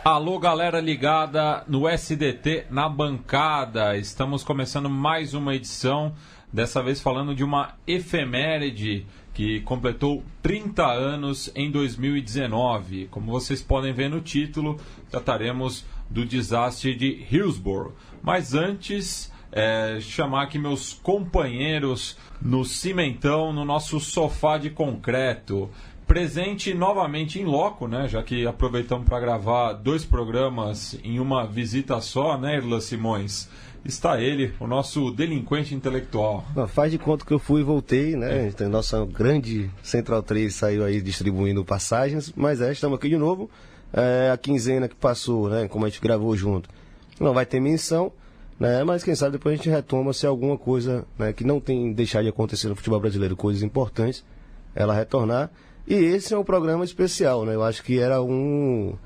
Alô, galera ligada no SDT na bancada. Estamos começando mais uma edição, dessa vez falando de uma efeméride que completou 30 anos em 2019. Como vocês podem ver no título, trataremos do desastre de Hillsborough. Mas antes, chamar aqui meus companheiros no cimentão, no nosso sofá de concreto. Presente novamente em loco, né? Já que aproveitamos para gravar 2 programas em uma visita só, né, Irlan Simões? Está ele, o nosso delinquente intelectual. Faz de conta que eu fui e voltei, né? Então, nossa grande Central 3 saiu aí distribuindo passagens, mas estamos aqui de novo. A quinzena que passou, né? Como a gente gravou junto, não vai ter menção, né? Mas quem sabe depois a gente retoma se alguma coisa, né, que não tem deixado de acontecer no futebol brasileiro, coisas importantes, ela retornar. E esse é um programa especial, né? Eu acho que era um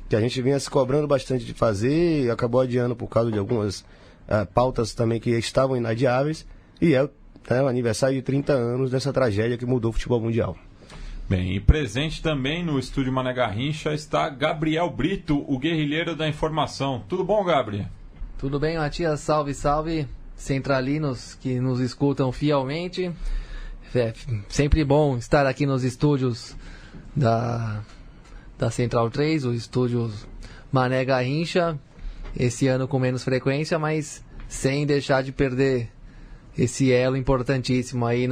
que a gente vinha se cobrando bastante de fazer e acabou adiando por causa de algumas pautas também que estavam inadiáveis. E é o aniversário de 30 anos dessa tragédia que mudou o futebol mundial. Bem, e presente também no estúdio Mané Garrincha está Gabriel Brito, o guerrilheiro da informação. Tudo bom, Gabriel? Tudo bem, Matias? Salve, salve, centralinos que nos escutam fielmente. É sempre bom estar aqui nos estúdios da Central 3, os estúdios Mané Garrincha, esse ano com menos frequência, mas sem deixar de perder esse elo importantíssimo aí,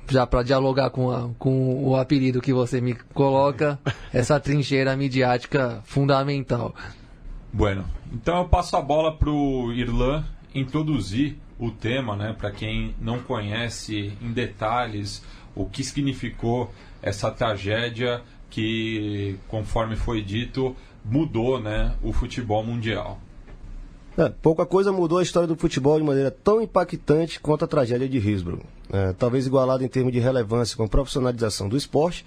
já para dialogar com o apelido que você me coloca, essa trincheira midiática fundamental. Bueno, então eu passo a bola para o Irlan introduzir o tema, né, para quem não conhece em detalhes o que significou essa tragédia que, conforme foi dito, mudou, né, o futebol mundial. Pouca coisa mudou a história do futebol de maneira tão impactante quanto a tragédia de Hillsborough. Talvez igualado em termos de relevância com a profissionalização do esporte,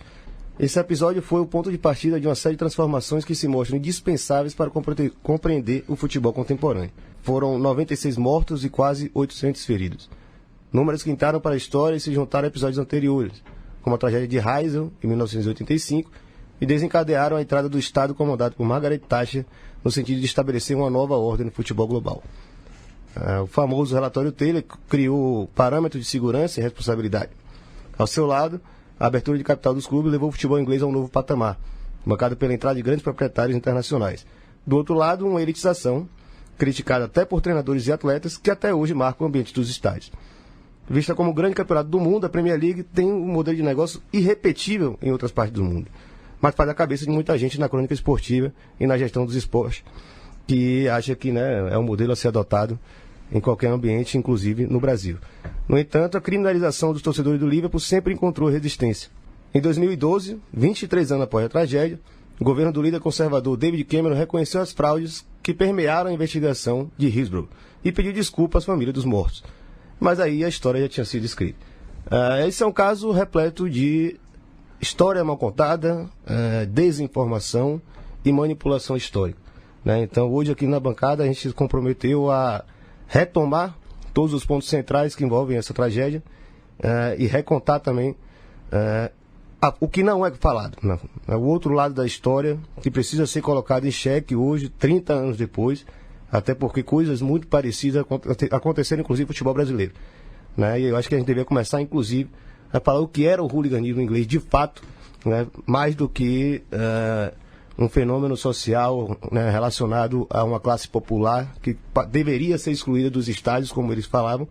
esse episódio foi o ponto de partida de uma série de transformações que se mostram indispensáveis para compreender o futebol contemporâneo. Foram 96 mortos e quase 800 feridos. Números que entraram para a história e se juntaram a episódios anteriores, como a tragédia de Heysel, em 1985, e desencadearam a entrada do Estado comandado por Margaret Thatcher no sentido de estabelecer uma nova ordem no futebol global. O famoso relatório Taylor criou parâmetros de segurança e responsabilidade. Ao seu lado, a abertura de capital dos clubes levou o futebol inglês a um novo patamar, marcado pela entrada de grandes proprietários internacionais. Do outro lado, uma elitização, criticada até por treinadores e atletas, que até hoje marcam o ambiente dos estádios. Vista como o grande campeonato do mundo, a Premier League tem um modelo de negócio irrepetível em outras partes do mundo, mas faz a cabeça de muita gente na crônica esportiva e na gestão dos esportes, que acha que, né, é um modelo a ser adotado em qualquer ambiente, inclusive no Brasil. No entanto, a criminalização dos torcedores do Liverpool sempre encontrou resistência. Em 2012, 23 anos após a tragédia, o governo do líder conservador David Cameron reconheceu as fraudes que permearam a investigação de Hillsborough e pediu desculpas às famílias dos mortos. Mas aí a história já tinha sido escrita. Esse é um caso repleto de história mal contada, desinformação e manipulação histórica, né? Então, hoje aqui na bancada a gente se comprometeu a retomar todos os pontos centrais que envolvem essa tragédia e recontar também o que não é falado, né? O outro lado da história que precisa ser colocado em xeque hoje, 30 anos depois, até porque coisas muito parecidas aconteceram inclusive no futebol brasileiro, né? E eu acho que a gente deveria começar inclusive a falar o que era o hooliganismo inglês de fato, né? Mais do que um fenômeno social, né, relacionado a uma classe popular que deveria ser excluída dos estádios, como eles falavam,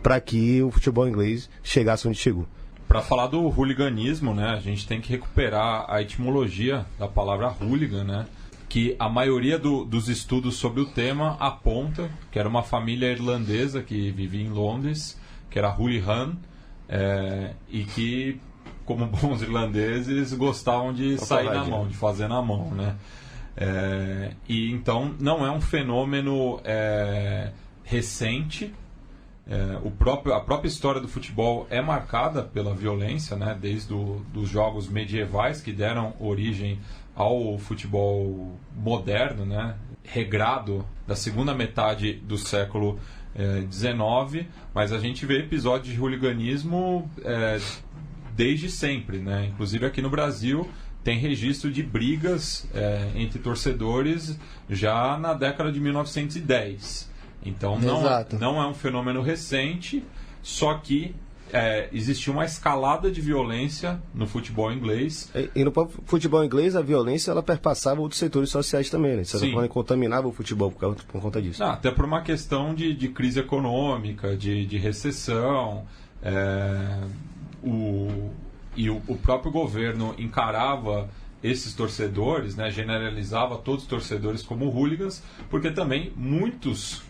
para que o futebol inglês chegasse onde chegou. Para falar do hooliganismo, né, a gente tem que recuperar a etimologia da palavra hooligan, né, que a maioria dos estudos sobre o tema aponta que era uma família irlandesa que vivia em Londres, que era hooligan, e que, como bons irlandeses, gostavam de sair na mão, de fazer na mão, né? E então não é um fenômeno recente. A própria história do futebol é marcada pela violência, né? Desde os jogos medievais que deram origem ao futebol moderno, né? Regrado da segunda metade do século XIX, mas a gente vê episódios de hooliganismo desde sempre, né? Inclusive aqui no Brasil tem registro de brigas entre torcedores já na década de 1910. Então não é um fenômeno recente, só que existia uma escalada de violência no futebol inglês. E no futebol inglês, a violência ela perpassava outros setores sociais também, né? De certa forma, contaminava o futebol por conta disso. Até por uma questão de crise econômica, de recessão. O próprio governo encarava esses torcedores, né, generalizava todos os torcedores como hooligans, porque também muitos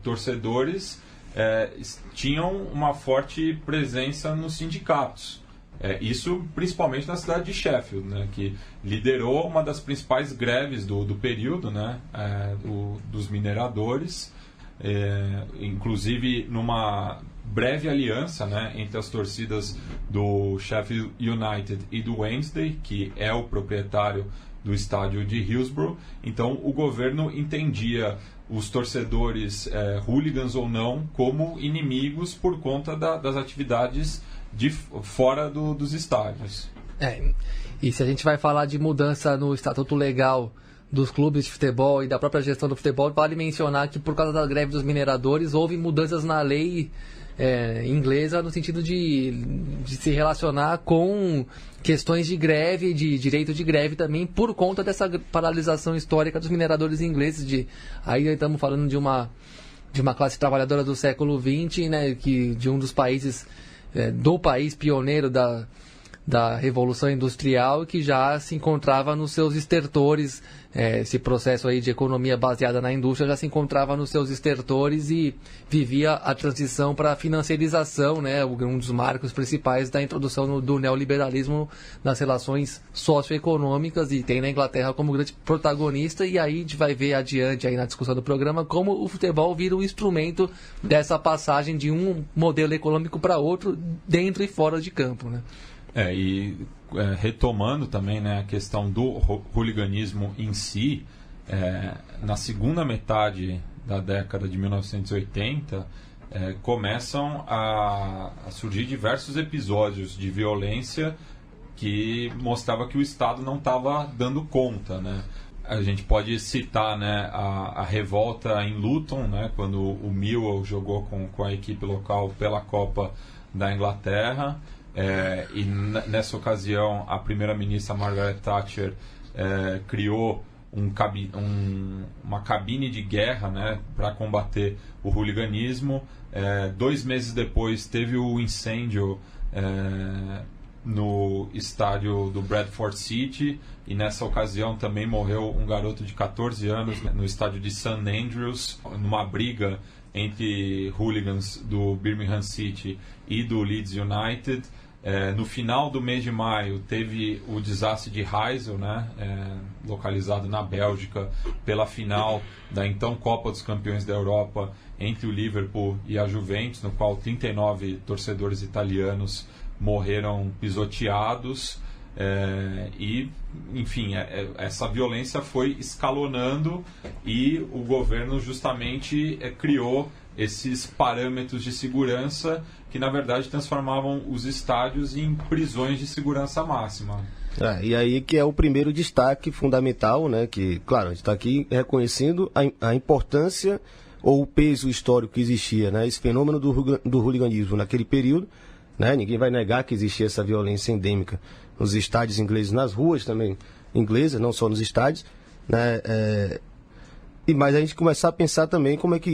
torcedores tinham uma forte presença nos sindicatos. Isso principalmente na cidade de Sheffield, né, que liderou uma das principais greves do período, né, dos mineradores, inclusive numa breve aliança, né, entre as torcidas do Sheffield United e do Wednesday, que é o proprietário do estádio de Hillsborough. Então o governo entendia os torcedores hooligans ou não como inimigos por conta das atividades de fora dos estádios. E se a gente vai falar de mudança no estatuto legal dos clubes de futebol e da própria gestão do futebol, vale mencionar que por causa da greve dos mineradores houve mudanças na lei inglesa no sentido de se relacionar com questões de greve, de direito de greve também, por conta dessa paralisação histórica dos mineradores ingleses. Aí estamos falando de uma classe trabalhadora do século XX, né, de um dos países, do país pioneiro da Revolução Industrial, que já se encontrava nos seus estertores. Esse processo aí de economia baseada na indústria já se encontrava nos seus estertores e vivia a transição para a financiarização, né, um dos marcos principais da introdução do neoliberalismo nas relações socioeconômicas, e tem na Inglaterra como grande protagonista. E aí a gente vai ver adiante aí na discussão do programa como o futebol vira um instrumento dessa passagem de um modelo econômico para outro, dentro e fora de campo, né? Retomando também, né, a questão do hooliganismo em si, na segunda metade da década de 1980 começam a surgir diversos episódios de violência que mostrava que o Estado não estava dando conta, né? A gente pode citar, né, a revolta em Luton, né, quando o Millwall jogou com a equipe local pela Copa da Inglaterra. E nessa ocasião a primeira-ministra Margaret Thatcher criou uma cabine de guerra, né, para combater o hooliganismo. 2 meses depois teve o incêndio no estádio do Bradford City, e nessa ocasião também morreu um garoto de 14 anos no estádio de St. Andrews, numa briga entre hooligans do Birmingham City e do Leeds United. No final do mês de maio teve o desastre de Heysel, né, localizado na Bélgica, pela final da então Copa dos Campeões da Europa entre o Liverpool e a Juventus, no qual 39 torcedores italianos morreram pisoteados. Enfim, essa violência foi escalonando e o governo justamente criou esses parâmetros de segurança que na verdade transformavam os estádios em prisões de segurança máxima. E aí que é o primeiro destaque fundamental, né? Que, claro, a gente está aqui reconhecendo a importância ou o peso histórico que existia, né? Esse fenômeno do hooliganismo naquele período, né? Ninguém vai negar que existia essa violência endêmica nos estádios ingleses, nas ruas também inglesas, não só nos estádios, né? Mas a gente começar a pensar também como é que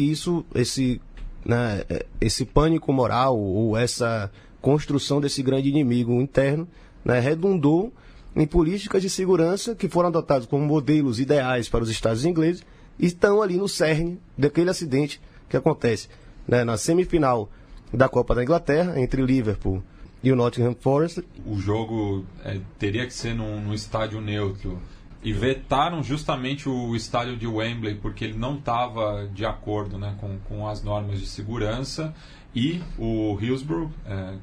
esse pânico moral ou essa construção desse grande inimigo interno, né, redundou em políticas de segurança que foram adotadas como modelos ideais para os estados ingleses e estão ali no cerne daquele acidente que acontece, né, na semifinal da Copa da Inglaterra entre Liverpool e o Nottingham Forest. O jogo teria que ser num estádio neutro. E vetaram justamente o estádio de Wembley porque ele não estava de acordo, né, com as normas de segurança. E o Hillsborough,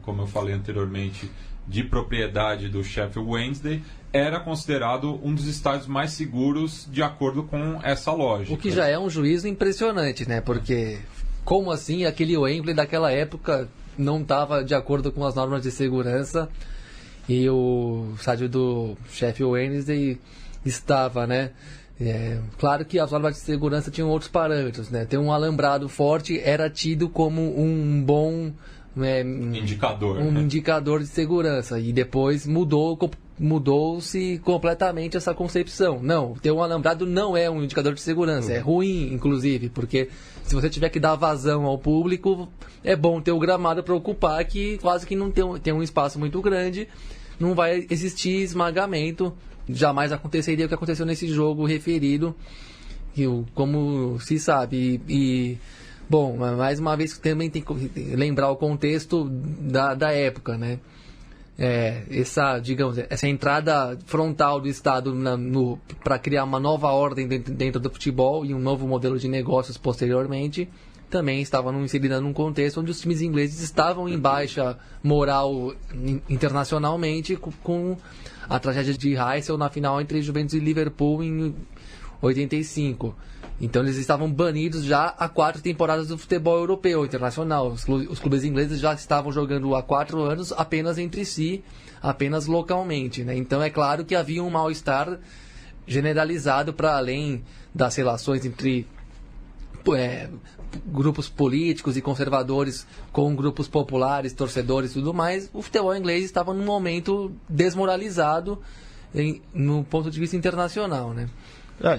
como eu falei anteriormente, de propriedade do Sheffield Wednesday, era considerado um dos estádios mais seguros de acordo com essa lógica. O que já é um juízo impressionante, né? Porque como assim aquele Wembley daquela época não estava de acordo com as normas de segurança? e o estádio do Sheffield Wednesday estava, né? Claro que as normas de segurança tinham outros parâmetros, né? Ter um alambrado forte era tido como um bom indicador, indicador de segurança, e depois mudou-se completamente essa concepção. Não, ter um alambrado não é um indicador de segurança, é ruim, inclusive, porque se você tiver que dar vazão ao público, é bom ter o gramado para ocupar, que quase que não tem um espaço muito grande, não vai existir esmagamento, jamais aconteceria o que aconteceu nesse jogo referido, como se sabe. Bom, mais uma vez também tem que lembrar o contexto da época, né? Essa entrada frontal do Estado para criar uma nova ordem dentro do futebol e um novo modelo de negócios posteriormente, também estava inserida num contexto onde os times ingleses estavam em baixa moral internacionalmente, com a tragédia de Heysel na final entre Juventus e Liverpool em 85. Então eles estavam banidos já há 4 temporadas do futebol europeu internacional. Os clubes ingleses já estavam jogando há 4 anos apenas entre si, apenas localmente, né? Então é claro que havia um mal-estar generalizado para além das relações entre grupos políticos e conservadores com grupos populares, torcedores e tudo mais. O futebol inglês estava num momento desmoralizado no ponto de vista internacional, né?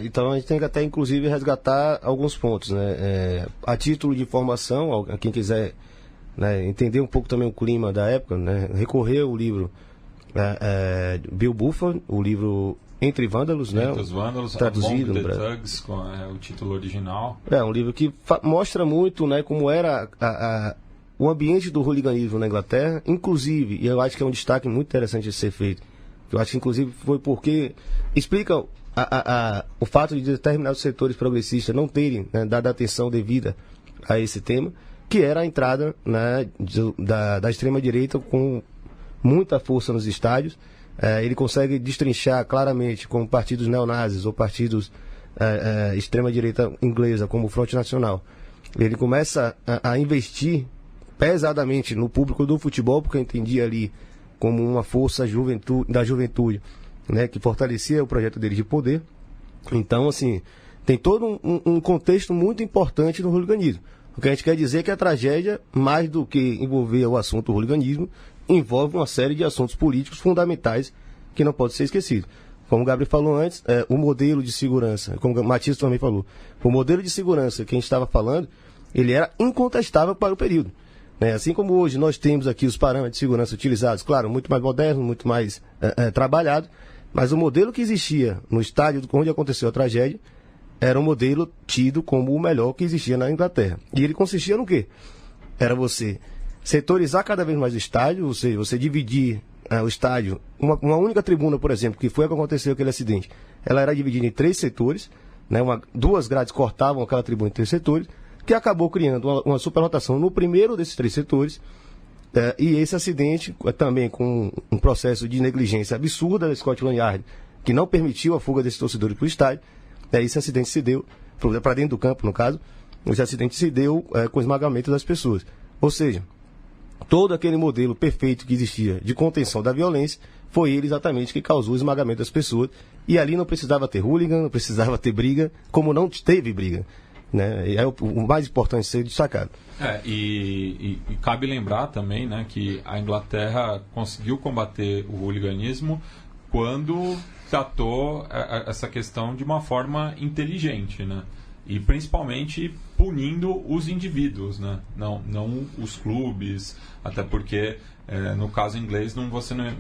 Então a gente tem que até inclusive resgatar alguns pontos, né? A título de informação, quem quiser, né, entender um pouco também o clima da época, né, recorrer ao livro Bill Buffon, o livro Entre Vândalos, né? Entre os Vândalos, traduzido Among the Thugs, com o título original. Um livro que mostra muito, né, como era o ambiente do hooliganismo na Inglaterra, inclusive, e eu acho que é um destaque muito interessante de ser feito, eu acho que inclusive foi porque explica o fato de determinados setores progressistas não terem, né, dado atenção devida a esse tema, que era a entrada, né, da extrema-direita com muita força nos estádios. Ele consegue destrinchar claramente como partidos neonazis ou partidos extrema-direita inglesa, como o Fronte Nacional. Ele começa a investir pesadamente no público do futebol, porque eu entendia ali como uma força da juventude, né, que fortalecia o projeto dele de poder. Então, assim, tem todo um contexto muito importante no hooliganismo. O que a gente quer dizer é que a tragédia, mais do que envolver o assunto do hooliganismo, envolve uma série de assuntos políticos fundamentais que não pode ser esquecido. Como o Gabriel falou antes, o modelo de segurança, como o Matias também falou, o modelo de segurança que a gente estava falando, ele era incontestável para o período. Assim como hoje nós temos aqui os parâmetros de segurança utilizados, claro, muito mais moderno, muito mais trabalhado, mas o modelo que existia no estádio onde aconteceu a tragédia era um modelo tido como o melhor que existia na Inglaterra. E ele consistia no quê? Era você setorizar cada vez mais o estádio, você dividir o estádio, uma única tribuna, por exemplo, que foi o que aconteceu aquele acidente, ela era dividida em 3 setores, né, 2 grades cortavam aquela tribuna em 3 setores, que acabou criando uma superlotação no primeiro desses 3 setores, e esse acidente, também com um processo de negligência absurda da Scotland Yard, que não permitiu a fuga desses torcedores para o estádio, esse acidente se deu, para dentro do campo, no caso, esse acidente se deu com o esmagamento das pessoas. Ou seja, todo aquele modelo perfeito que existia de contenção da violência, foi ele exatamente que causou o esmagamento das pessoas, e ali não precisava ter hooligan, não precisava ter briga, como não teve briga. Né? É o mais importante ser destacado. E cabe lembrar também, né, que a Inglaterra conseguiu combater o hooliganismo quando tratou essa questão de uma forma inteligente, né? E principalmente punindo os indivíduos, né? Não os clubes, até porque no caso inglês não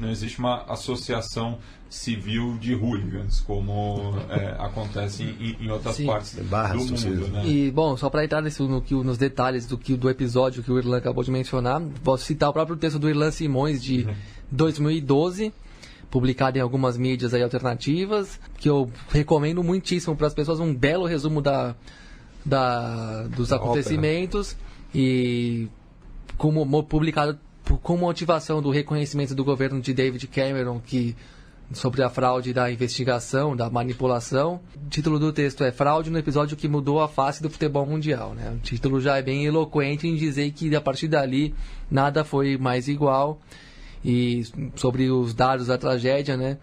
existe uma associação civil de hooligans, como acontece em outras partes do mundo, né? E, bom, só para entrar nos detalhes do episódio que o Irlan acabou de mencionar, posso citar o próprio texto do Irlan Simões de 2012, publicado em algumas mídias aí alternativas, que eu recomendo muitíssimo para as pessoas, um belo resumo dos acontecimentos, e publicado com motivação do reconhecimento do governo de David Cameron sobre a fraude da investigação, da manipulação. O título do texto é Fraude no episódio que mudou a face do futebol mundial, né? O título já é bem eloquente em dizer que a partir dali nada foi mais igual. e sobre os dados da tragédia, né?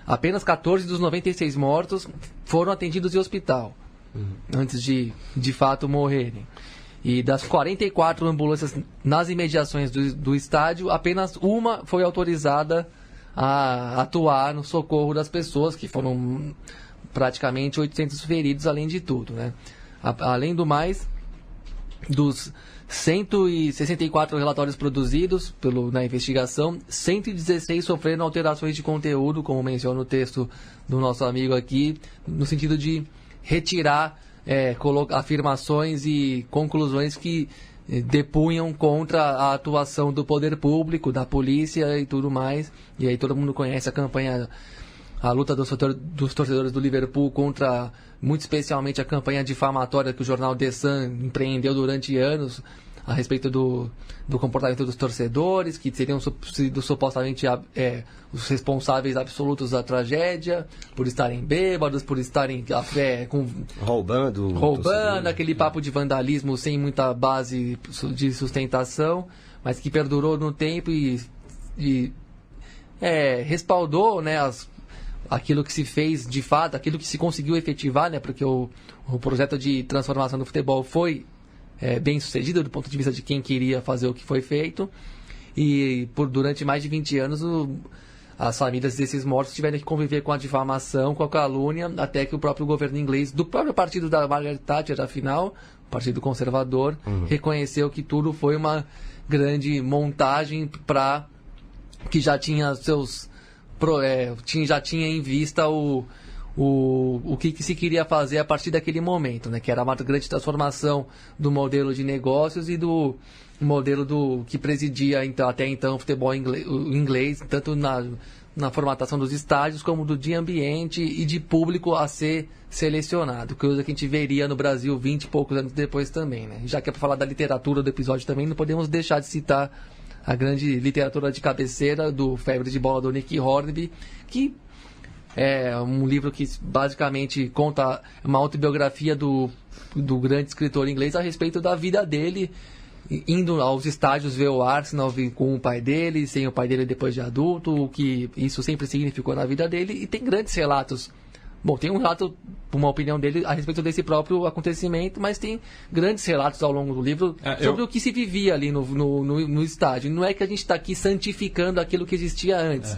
Apenas 14 dos 96 mortos foram atendidos em hospital, antes de fato morrerem. E das 44 ambulâncias nas imediações do estádio, apenas uma foi autorizada a atuar no socorro das pessoas, que foram praticamente 800 feridos, além de tudo, né? Além do mais, dos 164 relatórios produzidos na investigação, 116 sofreram alterações de conteúdo, como menciona o texto do nosso amigo aqui, no sentido de retirar afirmações e conclusões que depunham contra a atuação do poder público, da polícia e tudo mais. E aí todo mundo conhece a campanha, a luta dos torcedores do Liverpool contra, muito especialmente, a campanha difamatória que o jornal The Sun empreendeu durante anos a respeito do comportamento dos torcedores, que seriam sido supostamente os responsáveis absolutos da tragédia, por estarem bêbados, por estarem roubando, aquele papo de vandalismo sem muita base de sustentação, mas que perdurou no tempo e respaldou, né, aquilo que se fez de fato, aquilo que se conseguiu efetivar, né, porque o projeto de transformação do futebol foi bem sucedido do ponto de vista de quem queria fazer o que foi feito, e durante mais de 20 anos as famílias desses mortos tiveram que conviver com a difamação, com a calúnia, até que o próprio governo inglês, do próprio partido da Margaret Thatcher, afinal, o Partido Conservador, reconheceu que tudo foi uma grande montagem para que já tinha já tinha em vista o que se queria fazer a partir daquele momento, né? Que era uma grande transformação do modelo de negócios e do modelo que presidia até então o futebol inglês, tanto na formatação dos estádios como de ambiente e de público a ser selecionado, coisa que a gente veria no Brasil 20 e poucos anos depois também, né? Já que é para falar da literatura do episódio também, não podemos deixar de citar a grande literatura de cabeceira do Febre de Bola do Nick Hornby, que é um livro que basicamente conta uma autobiografia do grande escritor inglês a respeito da vida dele, indo aos estádios ver o Arsenal com o pai dele, sem o pai dele depois de adulto, o que isso sempre significou na vida dele, e tem grandes relatos. Bom, tem um relato, uma opinião dele a respeito desse próprio acontecimento, mas tem grandes relatos ao longo do livro sobre o que se vivia ali no estádio. Não é que a gente está aqui santificando aquilo que existia antes.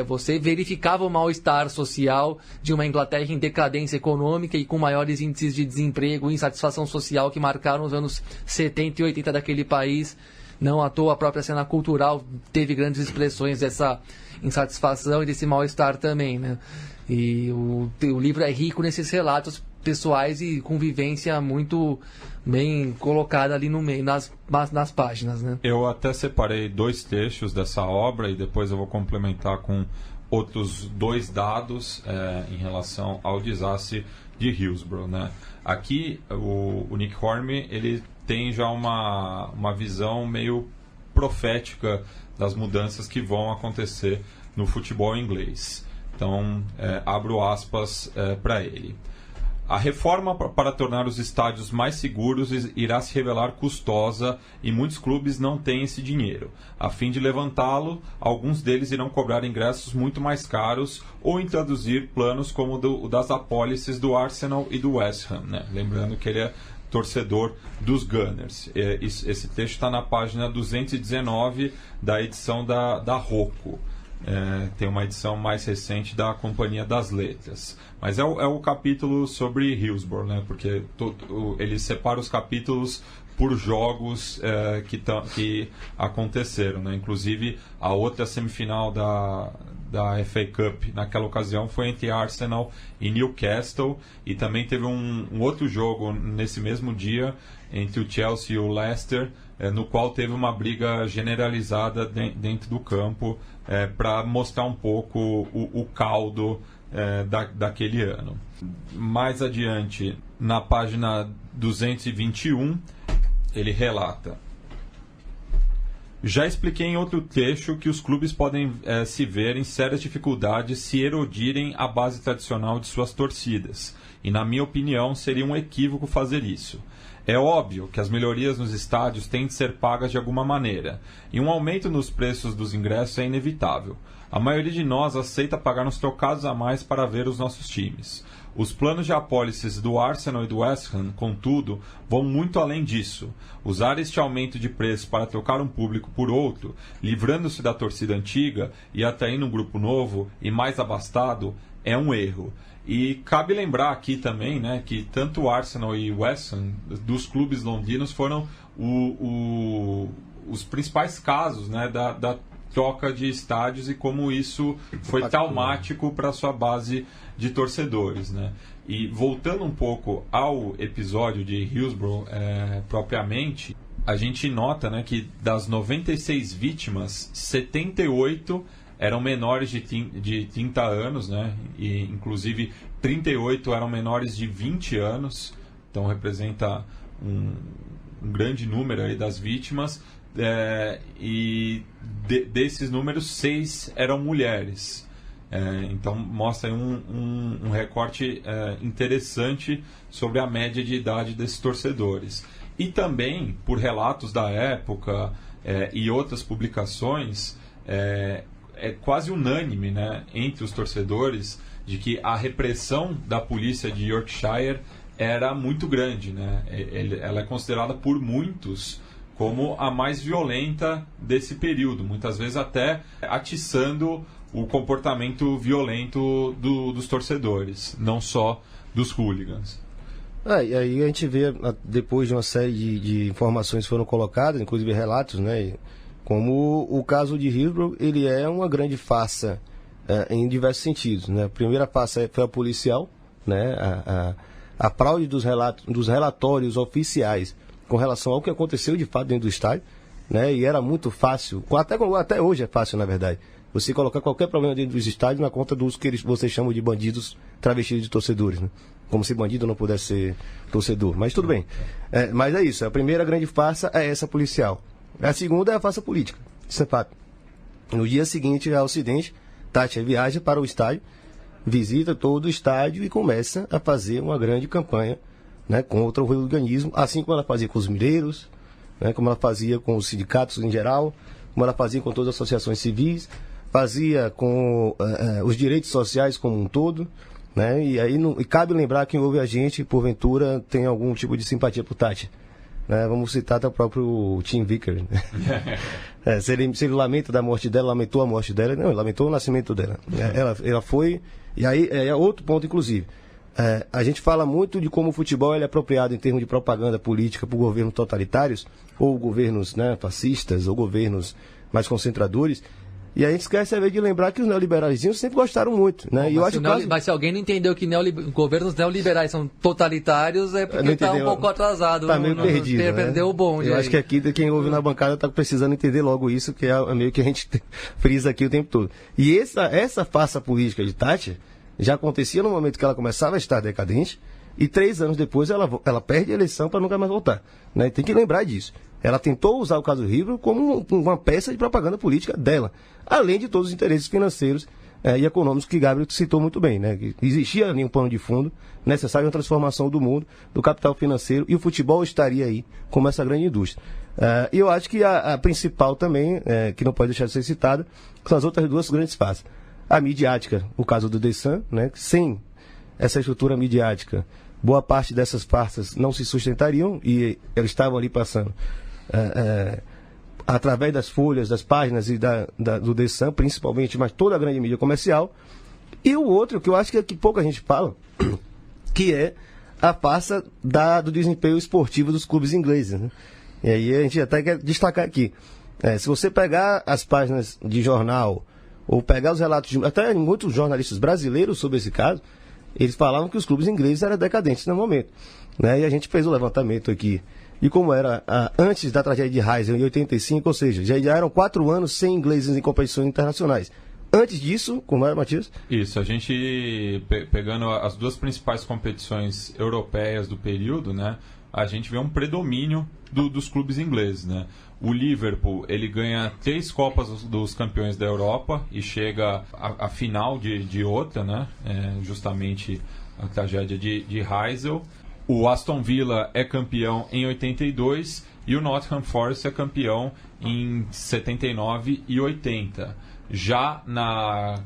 Você verificava o mal-estar social de uma Inglaterra em decadência econômica e com maiores índices de desemprego e insatisfação social que marcaram os anos 70 e 80 daquele país. Não à toa a própria cena cultural teve grandes expressões dessa insatisfação e desse mal-estar também, né? E o livro é rico nesses relatos pessoais e convivência muito bem colocada ali no meio, nas páginas, né? Eu até separei 2 trechos dessa obra e depois eu vou complementar com outros 2 dados em relação ao desastre de Hillsborough, né? Aqui o Nick Hornby, ele tem já uma visão meio profética das mudanças que vão acontecer no futebol inglês. Então, abro aspas para ele. A reforma para tornar os estádios mais seguros irá se revelar custosa e muitos clubes não têm esse dinheiro. A fim de levantá-lo, alguns deles irão cobrar ingressos muito mais caros ou introduzir planos como o das apólices do Arsenal e do West Ham, né? Lembrando que ele é torcedor dos Gunners. Esse texto está na página 219 da edição da Rocco. Tem uma edição mais recente da Companhia das Letras, mas é o capítulo sobre Hillsborough, né? Porque ele separa os capítulos por jogos que aconteceram, né? Inclusive a outra semifinal da FA Cup naquela ocasião foi entre Arsenal e Newcastle, e também teve um outro jogo nesse mesmo dia entre o Chelsea e o Leicester, no qual teve uma briga generalizada dentro do campo, para mostrar um pouco o caldo daquele ano. Mais adiante, na página 221, ele relata: já expliquei em outro trecho que os clubes podem se ver em sérias dificuldades se erodirem a base tradicional de suas torcidas, e na minha opinião seria um equívoco fazer isso. É óbvio que as melhorias nos estádios têm de ser pagas de alguma maneira, e um aumento nos preços dos ingressos é inevitável. A maioria de nós aceita pagar uns trocados a mais para ver os nossos times. Os planos de apólices do Arsenal e do West Ham, contudo, vão muito além disso. Usar este aumento de preço para trocar um público por outro, livrando-se da torcida antiga e atraindo um grupo novo e mais abastado, é um erro. E cabe lembrar aqui também, né, que tanto o Arsenal e o West Ham, dos clubes londinos, foram os principais casos, né, da troca de estádios e como isso foi traumático para a sua base de torcedores, né? E voltando um pouco ao episódio de Hillsborough propriamente, a gente nota, né, que das 96 vítimas, 78 eram menores de 30 anos, né? E inclusive 38 eram menores de 20 anos, então representa um grande número aí das vítimas. E desses números, 6 eram mulheres. Então mostra aí um recorte interessante sobre a média de idade desses torcedores. E também, por relatos da época e outras publicações, é quase unânime, né, entre os torcedores de que a repressão da polícia de Yorkshire era muito grande, né? Ela é considerada por muitos como a mais violenta desse período, muitas vezes até atiçando o comportamento violento dos torcedores, não só dos hooligans. E aí a gente vê, depois de uma série de informações que foram colocadas, inclusive relatos, né, como o caso de Hillsborough, ele é uma grande farsa em diversos sentidos, né? A primeira farsa foi a policial, né, a fraude dos relatórios oficiais com relação ao que aconteceu de fato dentro do estádio, né? E era muito fácil, até hoje é fácil, na verdade, você colocar qualquer problema dentro dos estádios na conta dos que vocês chamam de bandidos travestidos de torcedores, né? Como se bandido não pudesse ser torcedor, mas tudo bem. Mas é isso, a primeira grande farsa é essa policial. A segunda é a farsa política, isso é fato. No dia seguinte ao acidente, Thatcher viaja para o estádio, visita todo o estádio e começa a fazer uma grande campanha, né, contra o hooliganismo, assim como ela fazia com os mineiros, né, como ela fazia com os sindicatos em geral, como ela fazia com todas as associações civis, fazia com os direitos sociais como um todo, né, e aí e cabe lembrar que quem ouve a gente, porventura, tem algum tipo de simpatia por Thatcher. Né, vamos citar até o próprio Tim Vickers. Né? Se ele lamenta da morte dela, lamentou a morte dela, não, ele lamentou o nascimento dela. Ela foi, e aí é outro ponto, inclusive. A gente fala muito de como o futebol é apropriado em termos de propaganda política por governos totalitários, ou governos, né, fascistas, ou governos mais concentradores. E a gente esquece de lembrar que os neoliberaizinhos sempre gostaram muito. Né? Mas se alguém não entendeu que governos neoliberais são totalitários, é porque está um pouco atrasado. Está meio perdido. Perdeu o bonde. Eu acho que aqui quem ouve na bancada está precisando entender logo isso, que é meio que a gente frisa aqui o tempo todo. E essa farsa política de Thatcher já acontecia no momento que ela começava a estar decadente, e 3 anos depois ela perde a eleição para nunca mais voltar. Né? Tem que lembrar disso. Ela tentou usar o caso Hillsborough como uma peça de propaganda política dela, além de todos os interesses financeiros e econômicos que Gabriel citou muito bem. Né? Que existia ali um pano de fundo necessário, uma transformação do mundo, do capital financeiro, e o futebol estaria aí como essa grande indústria. E eu acho que a principal também, que não pode deixar de ser citada, são as outras duas grandes faces. A midiática, o caso do The Sun, né? Sem essa estrutura midiática, boa parte dessas farsas não se sustentariam, e elas estavam ali passando através das folhas, das páginas e do The Sun, principalmente, mas toda a grande mídia comercial. E o outro, que eu acho que pouca gente fala, que é a farsa do desempenho esportivo dos clubes ingleses. Né? E aí a gente até quer destacar aqui. Se você pegar as páginas de jornal, ou pegar os relatos de até muitos jornalistas brasileiros sobre esse caso, eles falavam que os clubes ingleses eram decadentes no momento. Né? E a gente fez o levantamento aqui. E como era antes da tragédia de Heysel, em 85, ou seja, já eram 4 anos sem ingleses em competições internacionais. Antes disso, como era, Matias? Isso, a gente, pegando as duas principais competições europeias do período, né, a gente vê um predomínio dos clubes ingleses, né? O Liverpool, ele ganha 3 Copas dos Campeões da Europa e chega à final de outra, né? Justamente a tragédia de Heysel. O Aston Villa é campeão em 82 e o Nottingham Forest é campeão em 79 e 80. Já na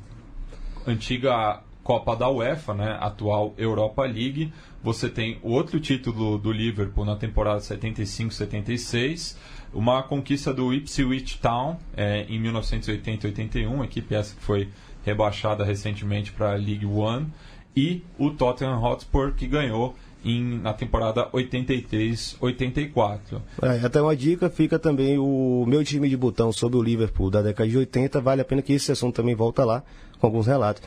antiga Copa da UEFA, né, atual Europa League, você tem outro título do Liverpool na temporada 75-76, uma conquista do Ipswich Town em 1980-81, equipe essa que foi rebaixada recentemente para a League One, e o Tottenham Hotspur, que ganhou na temporada 83-84. Até uma dica, fica também o meu time de botão sobre o Liverpool da década de 80, vale a pena que esse assunto também volta lá, com alguns relatos.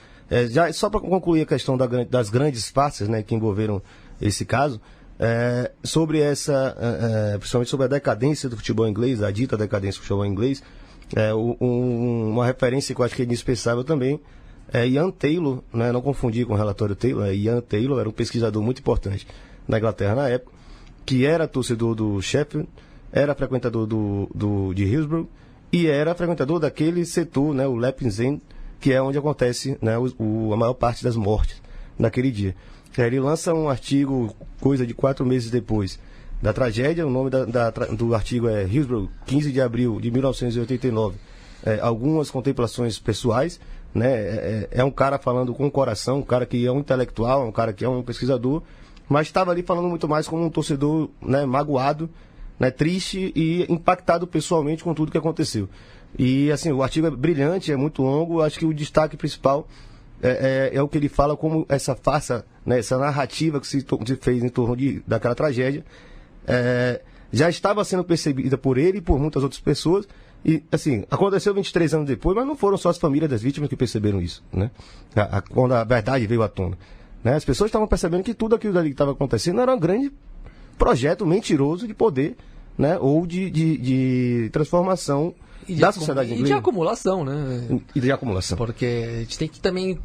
Já, só para concluir a questão das grandes faces, né, que envolveram esse caso, sobre principalmente sobre a decadência do futebol inglês, a dita decadência do futebol inglês, uma referência que eu acho que é indispensável também, Ian Taylor, né, não confundir com o relatório Taylor, Ian Taylor era um pesquisador muito importante na Inglaterra na época, que era torcedor do Sheffield, era frequentador de Hillsborough e era frequentador daquele setor, né, o Lappins End, que é onde acontece, né, a maior parte das mortes naquele dia. Ele lança um artigo, coisa de 4 meses depois da tragédia, o nome do artigo é Hillsborough, 15 de abril de 1989, algumas contemplações pessoais, né, é um cara falando com o coração, um cara que é um intelectual, um cara que é um pesquisador, mas estava ali falando muito mais como um torcedor, né, magoado, né, triste e impactado pessoalmente com tudo que aconteceu. E assim, o artigo é brilhante, é muito longo, acho que o destaque principal é o que ele fala, como essa farsa, né, essa narrativa que se fez em torno daquela tragédia já estava sendo percebida por ele e por muitas outras pessoas. E, assim, aconteceu 23 anos depois, mas não foram só as famílias das vítimas que perceberam isso, né? Quando a verdade veio à tona, né? As pessoas estavam percebendo que tudo aquilo ali que estava acontecendo era um grande projeto mentiroso de poder, né? Ou de transformação da sociedade inglesa. E de acumulação, né? E de acumulação. Porque a gente tem que também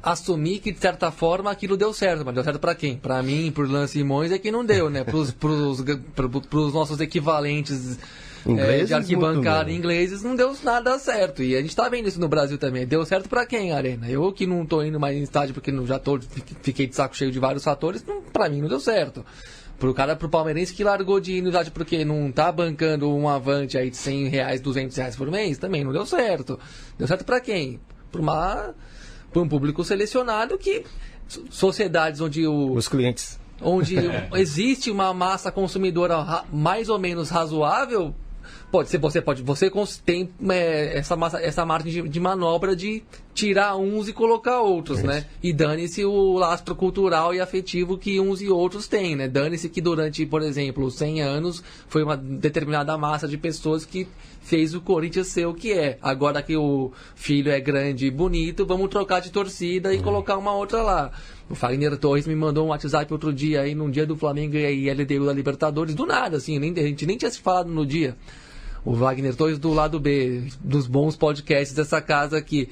assumir que, de certa forma, aquilo deu certo. Mas deu certo pra quem? Pra mim, pro Lance Simões, é que não deu, né? Pros nossos equivalentes de arquibancada ingleses, não deu nada certo. E a gente tá vendo isso no Brasil também. Deu certo pra quem, Arena? Eu que não tô indo mais em estádio porque fiquei de saco cheio de vários fatores, pra mim não deu certo. Pro palmeirense que largou de ir no estádio porque não tá bancando um avante aí de R$100, R$200 por mês, também não deu certo. Deu certo pra quem? Pra um público selecionado, que sociedades onde os clientes, onde existe uma massa consumidora mais ou menos razoável, você tem essa margem de manobra de tirar uns e colocar outros, né? E dane-se o lastro cultural e afetivo que uns e outros têm, né? Dane-se que durante, por exemplo, 100 anos foi uma determinada massa de pessoas que fez o Corinthians ser o que é. Agora que o filho é grande e bonito, vamos trocar de torcida e colocar uma outra lá. O Fagner Torres me mandou um WhatsApp outro dia aí, num dia do Flamengo e LDU da Libertadores, do nada, assim, a gente nem tinha se falado no dia. O Wagner Torres do lado B, dos bons podcasts dessa casa aqui,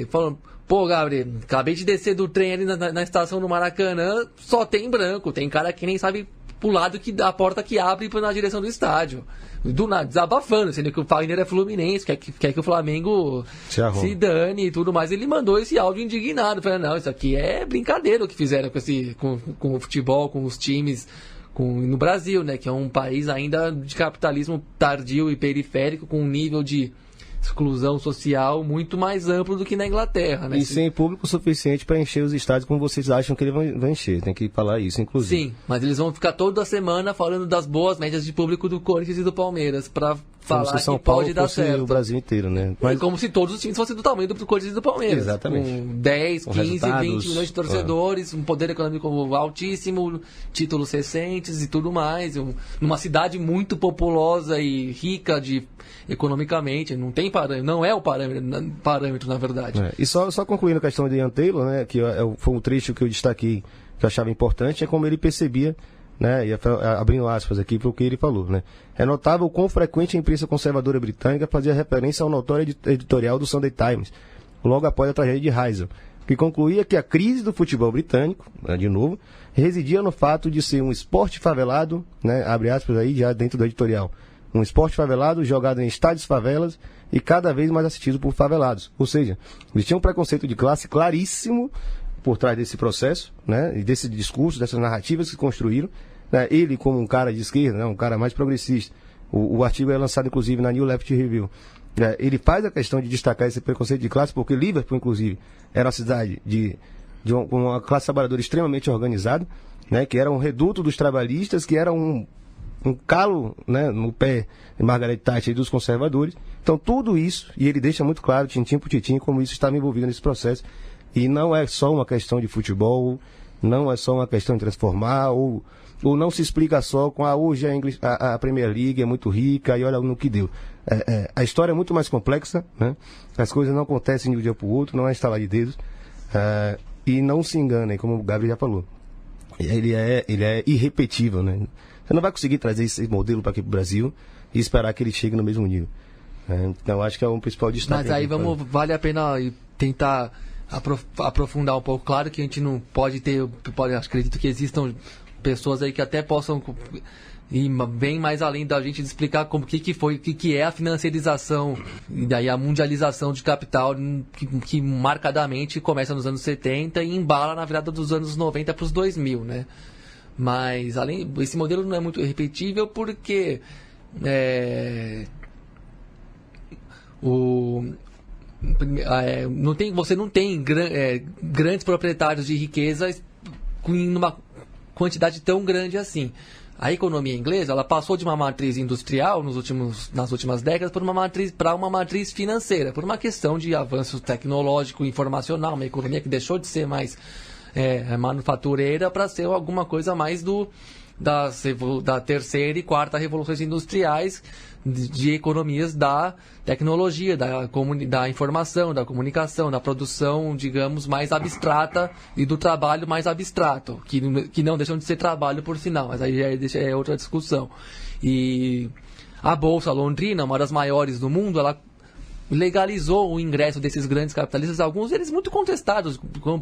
falando: pô, Gabriel, acabei de descer do trem ali na estação do Maracanã, só tem branco, tem cara que nem sabe pro lado da porta que abre na direção do estádio. Do nada, desabafando, sendo que o Fagner é fluminense, quer que o Flamengo se dane e tudo mais. Ele mandou esse áudio indignado, falando: não, isso aqui é brincadeira o que fizeram com o futebol, com os times, no Brasil, né, que é um país ainda de capitalismo tardio e periférico, com um nível de exclusão social muito mais amplo do que na Inglaterra, né? E sem público suficiente para encher os estádios como vocês acham que ele vai encher. Tem que falar isso, inclusive. Sim, mas eles vão ficar toda semana falando das boas médias de público do Corinthians e do Palmeiras para falar que pode dar certo. O Brasil inteiro, né? Mas como se todos os times fossem do tamanho do Corinthians e do Palmeiras. Exatamente. Com 10, 15, 20 milhões de torcedores, um poder econômico altíssimo, títulos recentes e tudo mais. Numa cidade muito populosa e rica economicamente. Não tem parâmetro, não é o parâmetro, na verdade. E só concluindo a questão de Ian Taylor, né, que foi um trecho que eu destaquei, que eu achava importante, é como ele percebia, né, e abrindo aspas aqui para o que ele falou, né. É notável o quão frequente a imprensa conservadora britânica fazia referência ao notório editorial do Sunday Times, logo após a tragédia de Heysel, que concluía que a crise do futebol britânico, né, de novo, residia no fato de ser um esporte favelado, né, abre aspas aí já dentro do editorial, um esporte favelado jogado em estádios favelas e cada vez mais assistido por favelados. Ou seja, eles tinham um preconceito de classe claríssimo por trás desse processo, né, e desse discurso, dessas narrativas que construíram, né, ele como um cara de esquerda, né, um cara mais progressista, o artigo é lançado inclusive na New Left Review, ele faz a questão de destacar esse preconceito de classe, porque Liverpool inclusive era uma cidade de uma classe trabalhadora extremamente organizada, né, que era um reduto dos trabalhistas, que era um calo, né, no pé de Margaret Thatcher e dos conservadores. Então tudo isso, e ele deixa muito claro, tintim por tintim, como isso estava envolvido nesse processo. E não é só uma questão de futebol, não é só uma questão de transformar, ou não se explica só com hoje a Premier League é muito rica e olha no que deu. A história é muito mais complexa, né? As coisas não acontecem de um dia para o outro, não é estalar de dedos. E não se enganem, como o Gabriel já falou. Ele é irrepetível, né? Você não vai conseguir trazer esse modelo para aqui para o Brasil e esperar que ele chegue no mesmo nível. Então acho que é um principal destaque. Mas aí vale a pena tentar aprofundar um pouco. Claro que a gente não pode ter, acredito que existam pessoas aí que até possam ir bem mais além da gente de explicar como que é a financiarização e daí a mundialização de capital que marcadamente começa nos anos 70 e embala na virada dos anos 90 para os 2000, né? Mas esse modelo não é muito repetível porque você não tem grandes proprietários de riqueza em uma quantidade tão grande assim. A economia inglesa ela passou de uma matriz industrial nas últimas décadas para uma matriz financeira, por uma questão de avanço tecnológico, informacional, uma economia que deixou de ser mais manufatureira para ser alguma coisa mais da terceira e quarta revoluções industriais de economias da tecnologia, da informação, da comunicação, da produção, digamos, mais abstrata e do trabalho mais abstrato, que não deixam de ser trabalho por sinal, mas aí é outra discussão. E a Bolsa Londrina, uma das maiores do mundo, ela legalizou o ingresso desses grandes capitalistas, alguns deles muito contestados,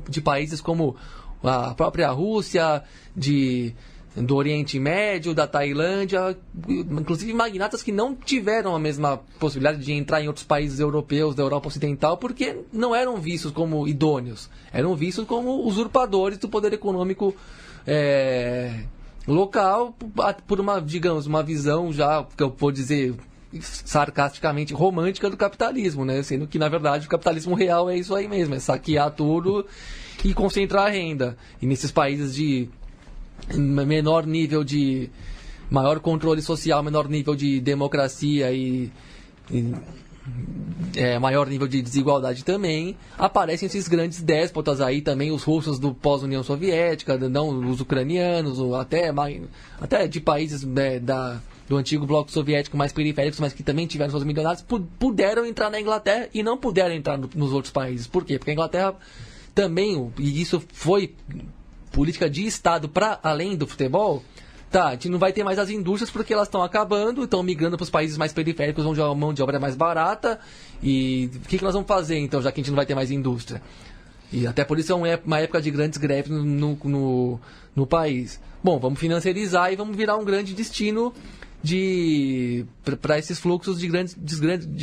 de países como a própria Rússia, do Oriente Médio, da Tailândia, inclusive magnatas que não tiveram a mesma possibilidade de entrar em outros países europeus, da Europa Ocidental, porque não eram vistos como idôneos, eram vistos como usurpadores do poder econômico local, por uma visão já, que eu vou dizer sarcasticamente, romântica do capitalismo, né? Sendo que, na verdade, o capitalismo real é isso aí mesmo, é saquear tudo e concentrar a renda. E nesses países de menor nível de maior controle social, menor nível de democracia e maior nível de desigualdade também, aparecem esses grandes déspotas aí também, os russos do pós-União Soviética, não os ucranianos, até de países do antigo bloco soviético mais periféricos, mas que também tiveram seus milionários, puderam entrar na Inglaterra e não puderam entrar nos outros países. Por quê? Porque a Inglaterra também, e isso foi política de Estado para além do futebol, a gente não vai ter mais as indústrias porque elas estão acabando, estão migrando para os países mais periféricos onde a mão de obra é mais barata. E o que nós vamos fazer então, já que a gente não vai ter mais indústria? E até por isso é uma época de grandes greves no país. Bom, vamos financiarizar e vamos virar um grande destino para esses fluxos de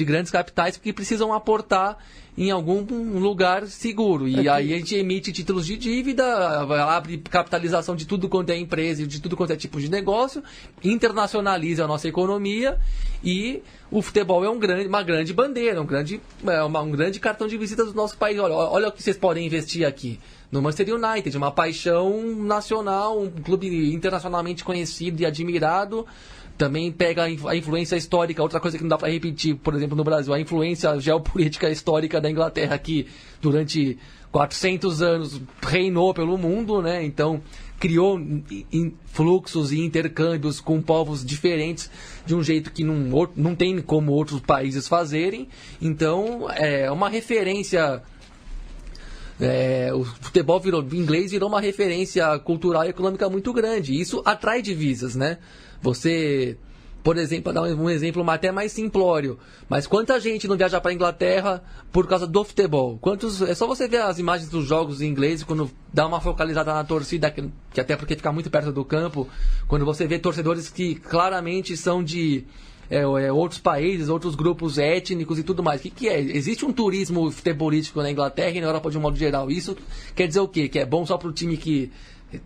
grandes capitais que precisam aportar em algum lugar seguro. E aí a gente emite títulos de dívida, abre capitalização de tudo quanto é empresa e de tudo quanto é tipo de negócio, internacionaliza a nossa economia e o futebol é uma grande bandeira, um grande cartão de visita do nosso país. Olha o que vocês podem investir aqui. No Manchester United, uma paixão nacional, um clube internacionalmente conhecido e admirado. Também pega a influência histórica, outra coisa que não dá para repetir, por exemplo, no Brasil, a influência geopolítica histórica da Inglaterra, que durante 400 anos reinou pelo mundo, né? Então criou fluxos e intercâmbios com povos diferentes de um jeito que não tem como outros países fazerem. Então é uma referência. O futebol inglês virou uma referência cultural e econômica muito grande. E isso atrai divisas, né? Você, por exemplo, dar um exemplo até mais simplório, mas quanta gente não viaja para a Inglaterra por causa do futebol? É só você ver as imagens dos jogos em inglês, quando dá uma focalizada na torcida, que até porque fica muito perto do campo, quando você vê torcedores que claramente são de outros países, outros grupos étnicos e tudo mais. O que é? Existe um turismo futebolístico na Inglaterra e na Europa de um modo geral. Isso quer dizer o quê? Que é bom só pro time que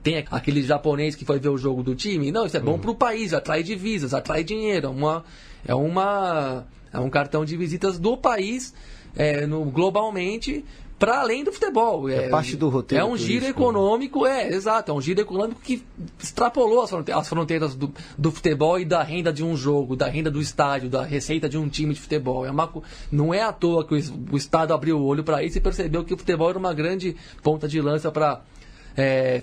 tem aquele japonês que foi ver o jogo do time? Não, isso é bom pro país, atrai divisas, atrai dinheiro. É um cartão de visitas do país globalmente, para além do futebol. É parte do roteiro. É um giro econômico, exato, é um giro econômico que extrapolou as fronteiras do futebol e da renda de um jogo, da renda do estádio, da receita de um time de futebol. Não é à toa que o Estado abriu o olho para isso e percebeu que o futebol era uma grande ponta de lança para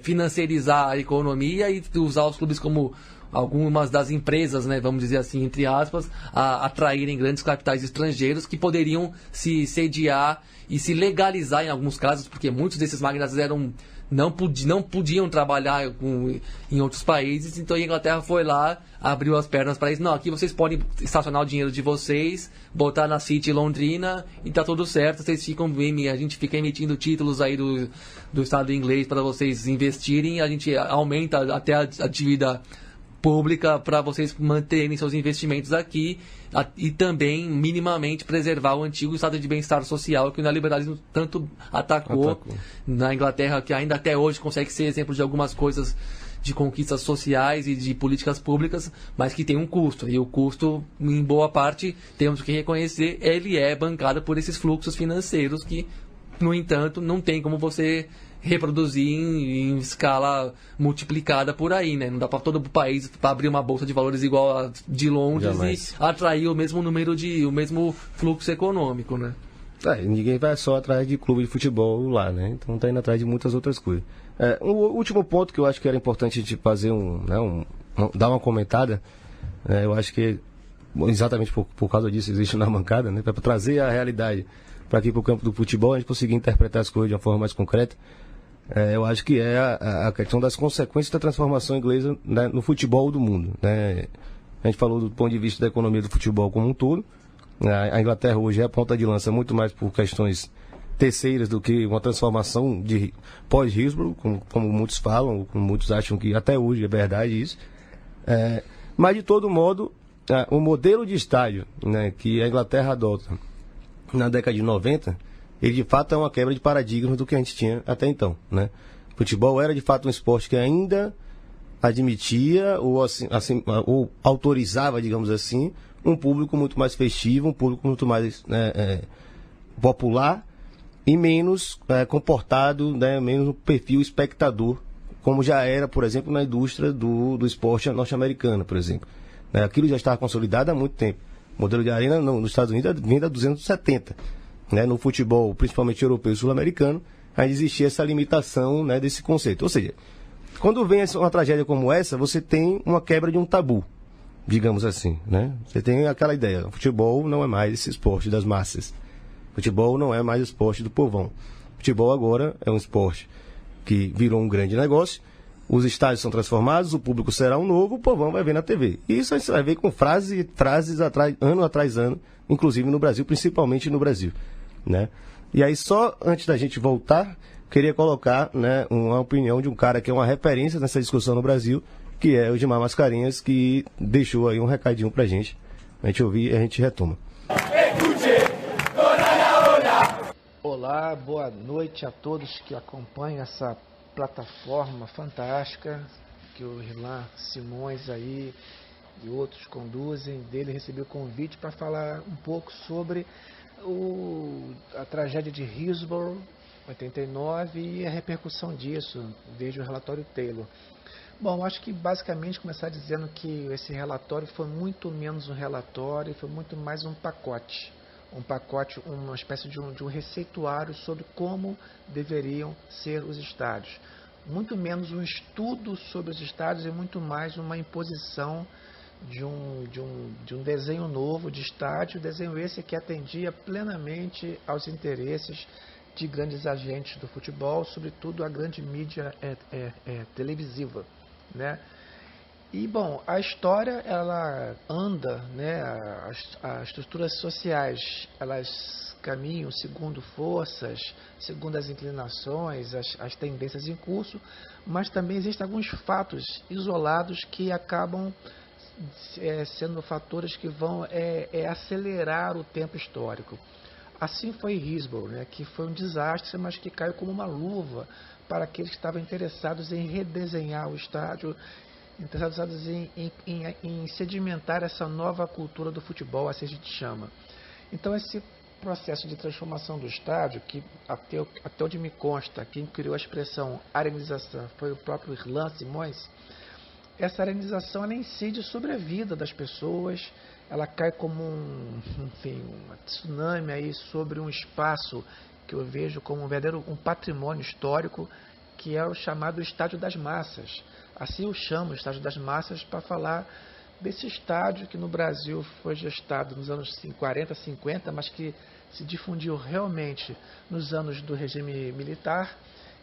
financiarizar a economia e usar os clubes como algumas das empresas, né, vamos dizer assim, entre aspas, a atraírem grandes capitais estrangeiros que poderiam se sediar e se legalizar em alguns casos, porque muitos desses magnatas não podiam trabalhar em outros países, então a Inglaterra foi lá, abriu as pernas para isso. Não, aqui vocês podem estacionar o dinheiro de vocês, botar na City Londrina e tá tudo certo, a gente fica emitindo títulos aí do Estado inglês para vocês investirem, a gente aumenta até a dívida pública para vocês manterem seus investimentos aqui e também minimamente preservar o antigo estado de bem-estar social que o neoliberalismo tanto atacou na Inglaterra, que ainda até hoje consegue ser exemplo de algumas coisas de conquistas sociais e de políticas públicas, mas que tem um custo, e o custo, em boa parte, temos que reconhecer, ele é bancado por esses fluxos financeiros que, no entanto, não tem como você reproduzir em escala multiplicada por aí, né? Não dá para todo o país abrir uma bolsa de valores igual a de Londres. Jamais. E atrair o mesmo o mesmo fluxo econômico, né? Ninguém vai só atrás de clube de futebol lá, né? Então tá indo atrás de muitas outras coisas. Um último ponto que eu acho que era importante a gente fazer dar uma comentada, eu acho que exatamente por causa disso existe na bancada, né? Para trazer a realidade para aqui para o campo do futebol, a gente conseguir interpretar as coisas de uma forma mais concreta. Eu acho que é a questão das consequências da transformação inglesa, né, no futebol do mundo, né? A gente falou do ponto de vista da economia do futebol como um todo. A Inglaterra hoje é a ponta de lança muito mais por questões terceiras do que uma transformação de pós-Hillsborough, como muitos falam, como muitos acham que até hoje é verdade isso. Mas, de todo modo, o modelo de estádio, né, que a Inglaterra adota na década de 90, ele de fato é uma quebra de paradigmas do que a gente tinha até então, né? O futebol era de fato um esporte que ainda admitia ou autorizava, digamos assim, um público muito mais festivo, um público muito mais popular e menos comportado, né, menos um perfil espectador, como já era, por exemplo, na indústria do esporte norte-americano, por exemplo. Aquilo já estava consolidado há muito tempo. O modelo de arena nos Estados Unidos vem da 270. Né, no futebol, principalmente europeu e sul-americano, aí existia essa limitação, né, desse conceito. Ou seja, quando vem uma tragédia como essa, você tem uma quebra de um tabu, digamos assim, né? Você tem aquela ideia, o futebol não é mais esse esporte das massas. O futebol não é mais o esporte do povão. O futebol agora é um esporte que virou um grande negócio, os estádios são transformados, o público será um novo, o povão vai ver na TV. E isso você vai ver com frases ano atrás ano, inclusive no Brasil, principalmente no Brasil. Né? E aí, só antes da gente voltar, queria colocar, né, uma opinião de um cara que é uma referência nessa discussão no Brasil, que é o Gilmar Mascarenhas, que deixou aí um recadinho pra gente. A gente ouvir e a gente retoma. Olá, boa noite a todos que acompanham essa plataforma fantástica que o Irlan Simões aí e outros conduzem. Dele recebi o convite para falar um pouco sobre a tragédia de Hillsborough, 89, e a repercussão disso, desde o relatório Taylor. Bom, acho que basicamente começar dizendo que esse relatório foi muito menos um relatório, foi muito mais um pacote, uma espécie de um receituário sobre como deveriam ser os estádios. Muito menos um estudo sobre os estádios e muito mais uma imposição de um desenho novo de estádio, desenho esse que atendia plenamente aos interesses de grandes agentes do futebol, sobretudo a grande mídia televisiva, né? E, bom, a história, ela anda, né? As estruturas sociais, elas caminham segundo forças, segundo as inclinações, as tendências em curso, mas também existem alguns fatos isolados que acabam sendo fatores que vão acelerar o tempo histórico. Assim foi Hillsborough, né, que foi um desastre, mas que caiu como uma luva para aqueles que estavam interessados em redesenhar o estádio, interessados em sedimentar essa nova cultura do futebol, assim a gente chama. Então esse processo de transformação do estádio, que até onde me consta, quem criou a expressão arenização foi o próprio Irlan Simões, essa arenização ela incide sobre a vida das pessoas, ela cai como um tsunami aí sobre um espaço que eu vejo como um patrimônio histórico, que é o chamado Estádio das Massas. Assim eu chamo o Estádio das Massas para falar desse estádio que no Brasil foi gestado nos anos 40, 50, mas que se difundiu realmente nos anos do regime militar,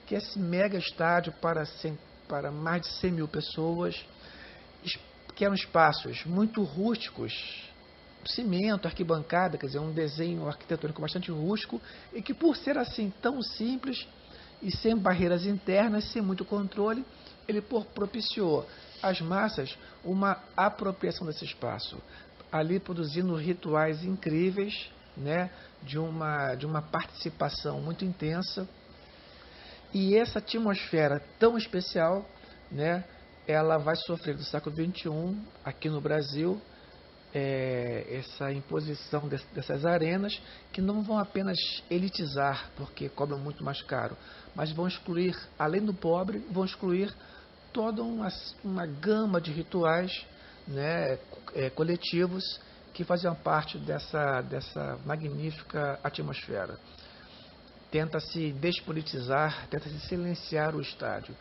que é esse mega estádio para mais de 100 mil pessoas, que eram espaços muito rústicos, cimento, arquibancada, quer dizer, um desenho arquitetônico bastante rústico, e que por ser assim tão simples e sem barreiras internas, sem muito controle, ele propiciou às massas uma apropriação desse espaço, ali produzindo rituais incríveis, né, de uma participação muito intensa. E essa atmosfera tão especial, né, ela vai sofrer do século XXI, aqui no Brasil, essa imposição dessas arenas, que não vão apenas elitizar, porque cobram muito mais caro, mas vão excluir, além do pobre, vão excluir toda uma gama de rituais, né, coletivos, que faziam parte dessa magnífica atmosfera. Tenta-se despolitizar, tenta-se silenciar o estádio.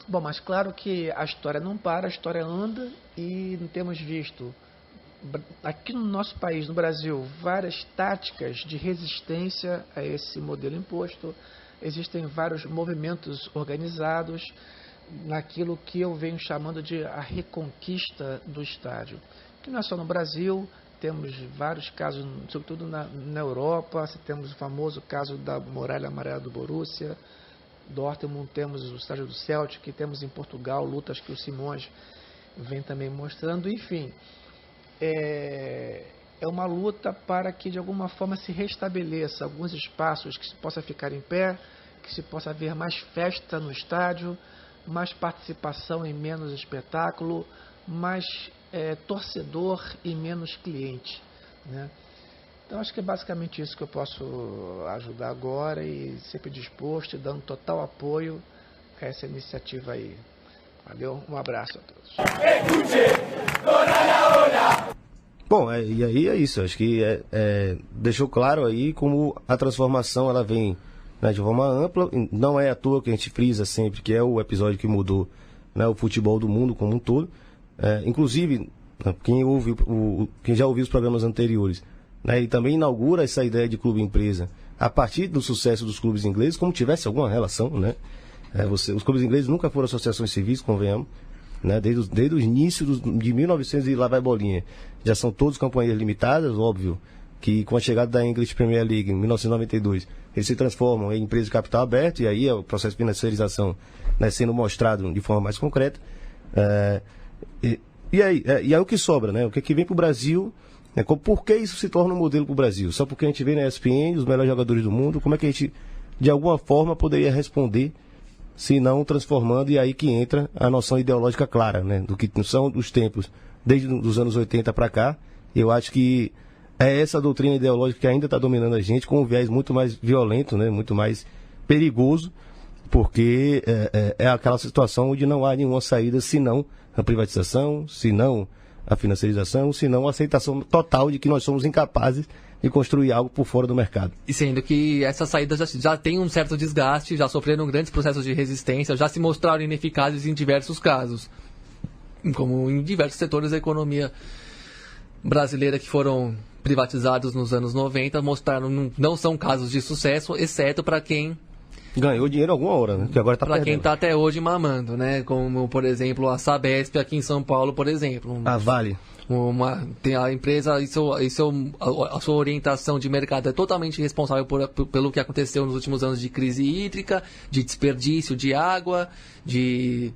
Bom, mas claro que a história não para, a história anda, e temos visto aqui no nosso país, no Brasil, várias táticas de resistência a esse modelo imposto. Existem vários movimentos organizados naquilo que eu venho chamando de a reconquista do estádio, que não é só no Brasil. Temos vários casos, sobretudo na Europa. Temos o famoso caso da Muralha Amarela do Borussia Dortmund, temos o estádio do Celtic, temos em Portugal lutas que o Simões vem também mostrando. Enfim, é uma luta para que de alguma forma se restabeleça alguns espaços, que se possa ficar em pé, que se possa haver mais festa no estádio, mais participação e menos espetáculo, mais torcedor e menos cliente, né? Então acho que é basicamente isso que eu posso ajudar agora, e sempre disposto e dando total apoio a essa iniciativa aí. Valeu, um abraço a todos. Bom, e aí é isso, acho que deixou claro aí como a transformação ela vem, né, de forma ampla. Não é à toa que a gente frisa sempre que é o episódio que mudou, né, o futebol do mundo como um todo. Inclusive, quem já ouviu os programas anteriores, né, e também inaugura essa ideia de clube-empresa a partir do sucesso dos clubes ingleses, como tivesse alguma relação, né? Os clubes ingleses nunca foram associações civis, convenhamos, né? Desde o início de 1900 e lá vai bolinha. Já são todos companhias limitadas, óbvio, que com a chegada da English Premier League em 1992, eles se transformam em empresas de capital aberto, e aí é o processo de financiarização, né, sendo mostrado de forma mais concreta. E aí o que sobra, né? O que vem para o Brasil, né? Por que isso se torna um modelo para o Brasil? Só porque a gente vê na ESPN os melhores jogadores do mundo? Como é que a gente, de alguma forma, poderia responder, se não transformando, e aí que entra a noção ideológica clara, né? Do que são os tempos, desde os anos 80 para cá. Eu acho que é essa doutrina ideológica que ainda está dominando a gente, com um viés muito mais violento, né? Muito mais perigoso, porque é aquela situação onde não há nenhuma saída senão a privatização, senão a financiarização, senão a aceitação total de que nós somos incapazes de construir algo por fora do mercado. E sendo que essas saídas já têm um certo desgaste, já sofreram grandes processos de resistência, já se mostraram ineficazes em diversos casos, como em diversos setores da economia brasileira que foram privatizados nos anos 90, mostraram não são casos de sucesso, exceto para quem ganhou dinheiro alguma hora, né? Que agora tá perdendo. Para quem está até hoje mamando, né? Como, por exemplo, a Sabesp aqui em São Paulo, por exemplo. A Vale. Tem a empresa, a sua orientação de mercado é totalmente responsável pelo que aconteceu nos últimos anos de crise hídrica, de desperdício de água, de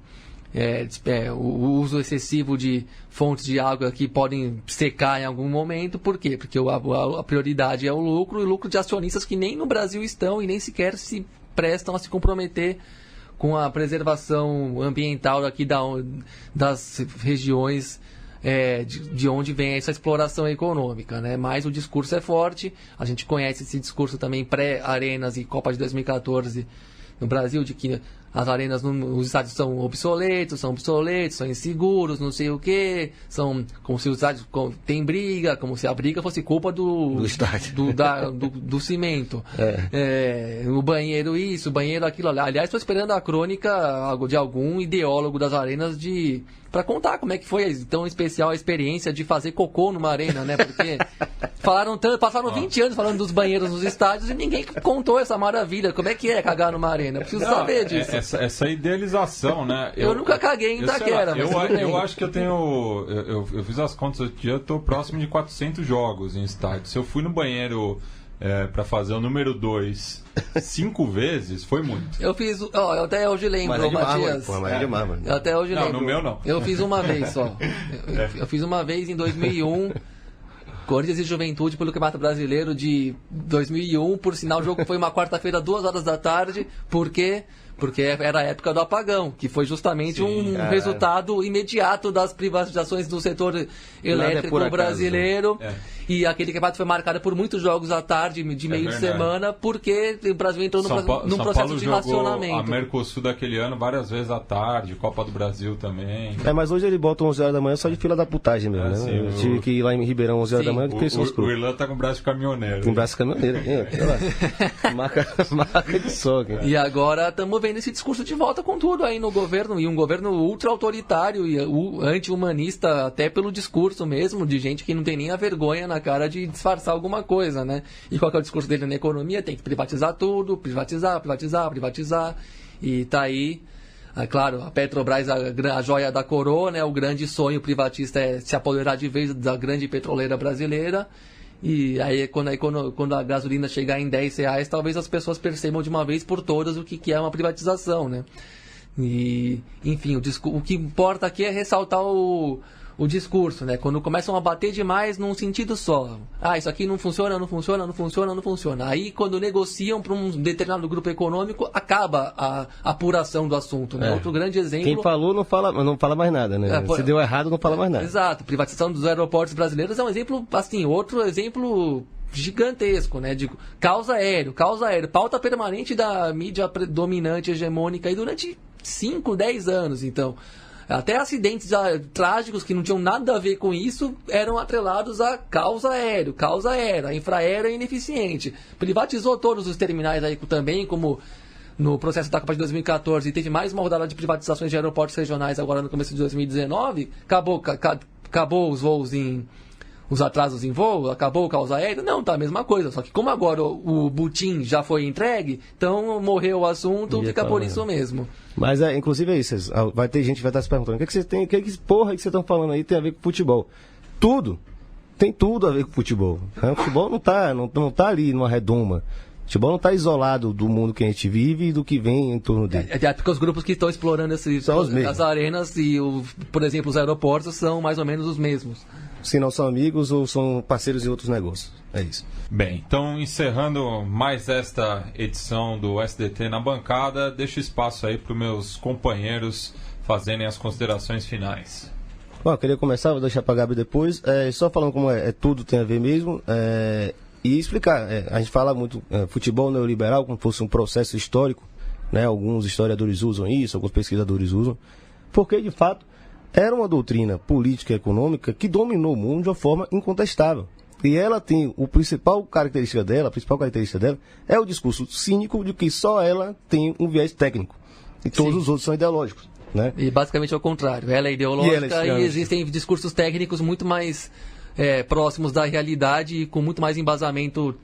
o uso excessivo de fontes de água que podem secar em algum momento. Por quê? Porque a prioridade é o lucro, e o lucro de acionistas que nem no Brasil estão e nem sequer se prestam a se comprometer com a preservação ambiental aqui das regiões de onde vem essa exploração econômica, né? Mas o discurso é forte, a gente conhece esse discurso também pré-arenas e Copa de 2014 no Brasil, de que as arenas, os estádios são obsoletos, são inseguros, não sei o quê, são como se os estádios tem briga, como se a briga fosse culpa do estádio, do cimento. O banheiro isso, o banheiro aquilo. Aliás, estou esperando a crônica de algum ideólogo das arenas para contar como é que foi tão especial a experiência de fazer cocô numa arena, né? Porque passaram 20 anos falando dos banheiros nos estádios e ninguém contou essa maravilha. Como é que é cagar numa arena? Eu preciso saber disso. Essa idealização, né? Eu nunca caguei em Itaquera. Eu acho que eu tenho... Eu fiz as contas outro dia, eu estou próximo de 400 jogos em estádio. Se eu fui no banheiro para fazer o número 2 5 vezes, foi muito. Eu fiz... eu até hoje lembro, Matias. Eu até hoje lembro. No meu não. Eu fiz uma vez só. Eu fiz uma vez em 2001... Corinthians e Juventude pelo Campeonato Brasileiro de 2001. Por sinal, o jogo foi uma quarta-feira, 2h da tarde. Por quê? Porque era a época do apagão, que foi justamente resultado imediato das privatizações do setor elétrico brasileiro. E aquele campeonato foi marcado por muitos jogos à tarde, de meio de semana, porque o Brasil entrou num processo de racionamento. A Mercosul daquele ano várias vezes à tarde, Copa do Brasil também. Mas hoje ele bota 11 horas da manhã só de fila da putagem mesmo, né? Eu tive que ir lá em Ribeirão 11 horas da manhã, porque o Irlan tá com o braço de caminhoneiro. Com o braço de caminhoneiro, marca de sogra. E agora estamos vendo esse discurso de volta com tudo aí no governo, e um governo ultra-autoritário e anti-humanista, até pelo discurso mesmo, de gente que não tem nem a vergonha na cara de disfarçar alguma coisa, né? E qual que é o discurso dele na economia? Tem que privatizar tudo, privatizar. E tá aí, claro, a Petrobras, a joia da coroa, né? O grande sonho privatista é se apoderar de vez da grande petroleira brasileira. E aí, quando a gasolina chegar em R$10, talvez as pessoas percebam de uma vez por todas o que é uma privatização, né? E, enfim, o que importa aqui é ressaltar o discurso, né? Quando começam a bater demais num sentido só. Isso aqui não funciona. Aí, quando negociam para um determinado grupo econômico, acaba a apuração do assunto, né? Outro grande exemplo... Quem falou não fala mais nada, né? Se deu errado, não fala mais nada. Exato. Privatização dos aeroportos brasileiros é um exemplo, assim, outro exemplo gigantesco, né? De causa aéreo. Pauta permanente da mídia dominante, hegemônica, aí durante 5, 10 anos, então... Até acidentes trágicos que não tinham nada a ver com isso eram atrelados a causa aérea, a infraero é ineficiente. Privatizou todos os terminais aí também, como no processo da Copa de 2014, e teve mais uma rodada de privatizações de aeroportos regionais agora no começo de 2019. Acabou os voos os atrasos em voo, acabou o causa aéreo? Não, tá a mesma coisa. Só que como agora o butim já foi entregue, então morreu o assunto, fica por isso mesmo. Mas, inclusive é isso. Vai ter gente que vai estar se perguntando, o que você tem, que porra que vocês estão falando aí tem a ver com futebol? Tudo. Tem tudo a ver com futebol. O futebol não tá ali numa redoma. O futebol não está isolado do mundo que a gente vive e do que vem em torno dele. Porque os grupos que estão explorando as arenas e, por exemplo, os aeroportos são mais ou menos os mesmos. Se não são amigos ou são parceiros em outros negócios. É isso. Bem, então encerrando mais esta edição do SDT na bancada, deixo espaço aí para os meus companheiros fazerem as considerações finais. Bom, eu queria começar, vou deixar para a Gabi depois. Só falando como tudo tem a ver mesmo. E explicar. A gente fala muito futebol neoliberal como fosse um processo histórico. Né? Alguns historiadores usam isso, alguns pesquisadores usam. Porque, de fato, era uma doutrina política e econômica que dominou o mundo de uma forma incontestável. E ela tem a principal característica dela é o discurso cínico de que só ela tem um viés técnico. E todos os outros são ideológicos. Né? E basicamente é o contrário. Ela é ideológica e existem discursos técnicos muito mais próximos da realidade e com muito mais embasamento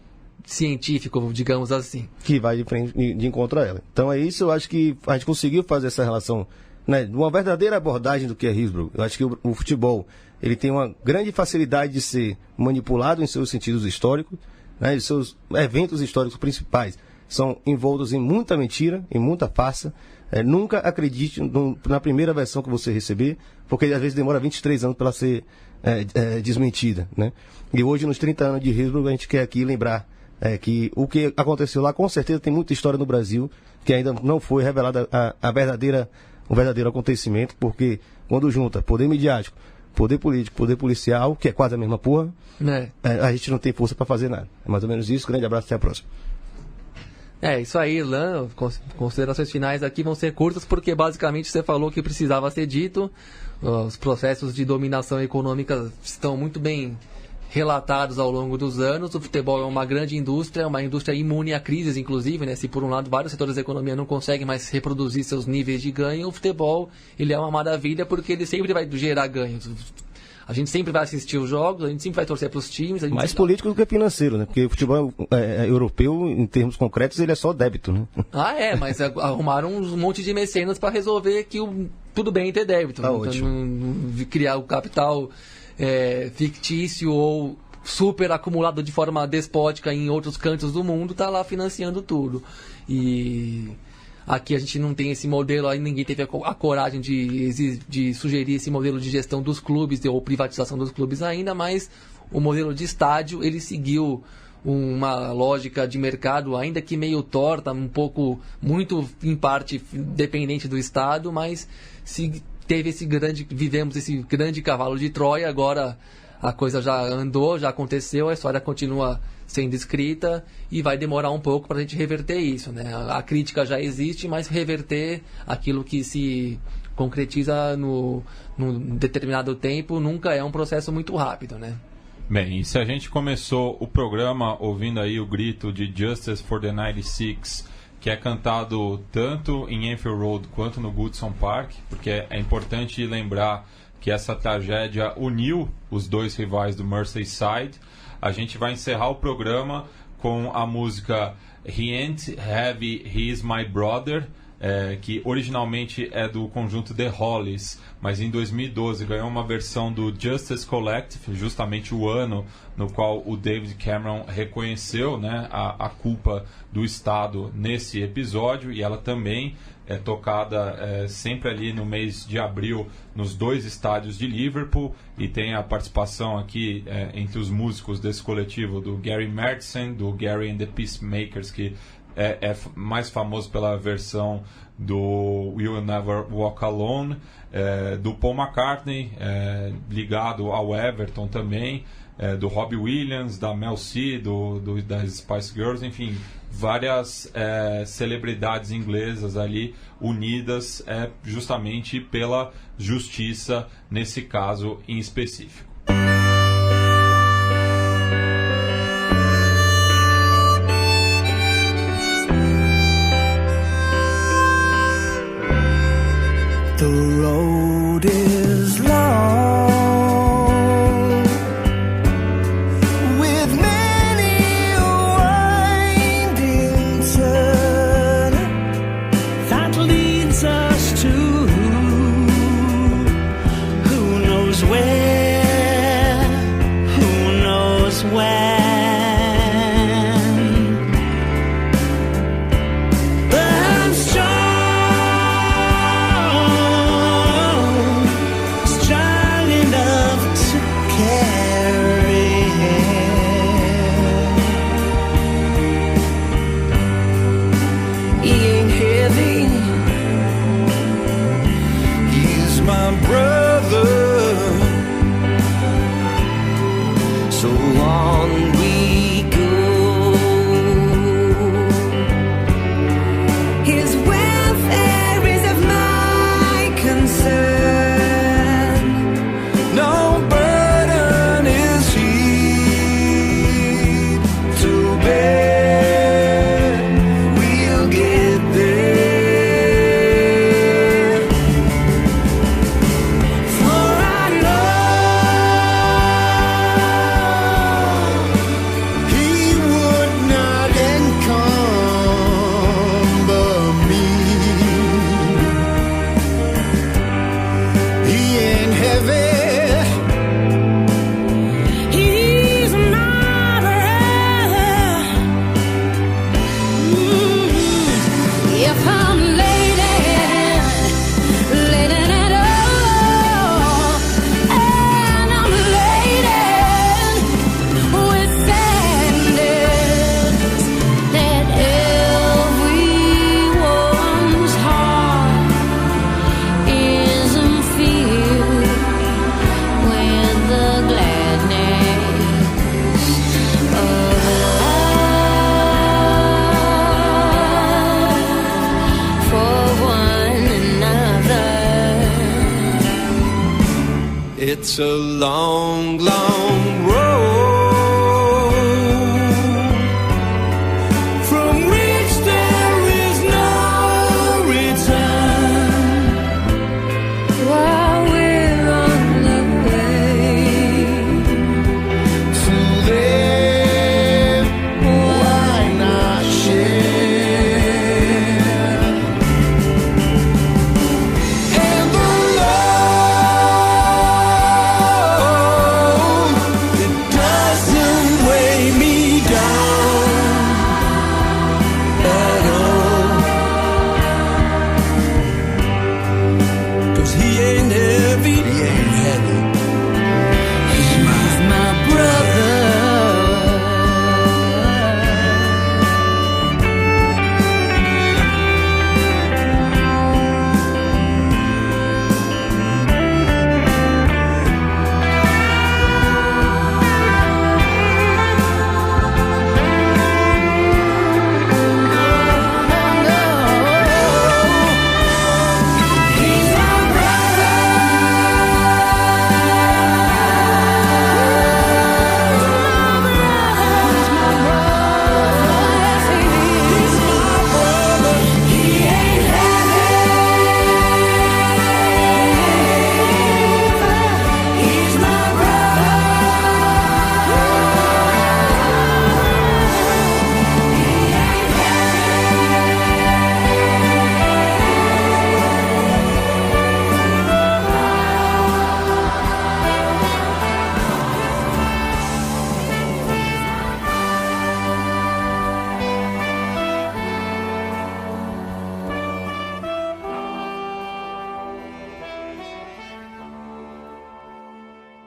científico, digamos assim. Que vai de frente, de encontro a ela. Então é isso, eu acho que a gente conseguiu fazer essa relação, né, uma verdadeira abordagem do que é Hillsborough. Eu acho que o futebol ele tem uma grande facilidade de ser manipulado em seus sentidos históricos, né, em seus eventos históricos principais são envoltos em muita mentira, em muita farsa. Nunca acredite na primeira versão que você receber, porque às vezes demora 23 anos para ser desmentida, né? E hoje, nos 30 anos de Hillsborough, a gente quer aqui lembrar que o que aconteceu lá, com certeza tem muita história no Brasil que ainda não foi revelada o verdadeiro acontecimento, porque quando junta poder midiático, poder político, poder policial, que é quase a mesma porra, a gente não tem força para fazer nada. É mais ou menos isso. Grande abraço, até a próxima. Isso aí, Irlan. Considerações finais aqui vão ser curtas, porque basicamente você falou que precisava ser dito. Os processos de dominação econômica estão muito bem relatados ao longo dos anos. O futebol é uma grande indústria, uma indústria imune a crises, inclusive, né? Se por um lado vários setores da economia não conseguem mais reproduzir seus níveis de ganho, o futebol ele é uma maravilha porque ele sempre vai gerar ganhos. A gente sempre vai assistir os jogos, a gente sempre vai torcer para os times. Mais político do que financeiro, né? Porque o futebol europeu, em termos concretos, ele é só débito, né? Mas arrumaram um monte de mecenas para resolver que tudo bem ter débito. Tá ótimo. Não criar o capital fictício ou super acumulado de forma despótica em outros cantos do mundo, tá lá financiando tudo. E aqui a gente não tem esse modelo, aí ninguém teve a coragem de sugerir esse modelo de gestão dos clubes ou privatização dos clubes ainda, mas o modelo de estádio, ele seguiu uma lógica de mercado, ainda que meio torta, muito em parte dependente do Estado, mas vivemos esse grande cavalo de Troia. Agora a coisa já andou, já aconteceu, a história continua sendo escrita e vai demorar um pouco para a gente reverter isso, né? A crítica já existe, mas reverter aquilo que se concretiza num determinado tempo nunca é um processo muito rápido, né? Bem, e se a gente começou o programa ouvindo aí o grito de Justice for the 96, que é cantado tanto em Enfield Road quanto no Goodson Park, porque é importante lembrar que essa tragédia uniu os dois rivais do Merseyside, a gente vai encerrar o programa com a música He Ain't Heavy, He's My Brother, que originalmente é do conjunto The Hollies, mas em 2012 ganhou uma versão do Justice Collective, justamente o ano no qual o David Cameron reconheceu, né, a culpa do Estado nesse episódio, e ela também é tocada sempre ali no mês de abril nos dois estádios de Liverpool, e tem a participação aqui entre os músicos desse coletivo do Gary Mertsen, do Gary and the Peacemakers, que é mais famoso pela versão do We'll Never Walk Alone, do Paul McCartney, ligado ao Everton também, do Robbie Williams, da Mel C, das Spice Girls, enfim, várias celebridades inglesas ali unidas justamente pela justiça nesse caso em específico.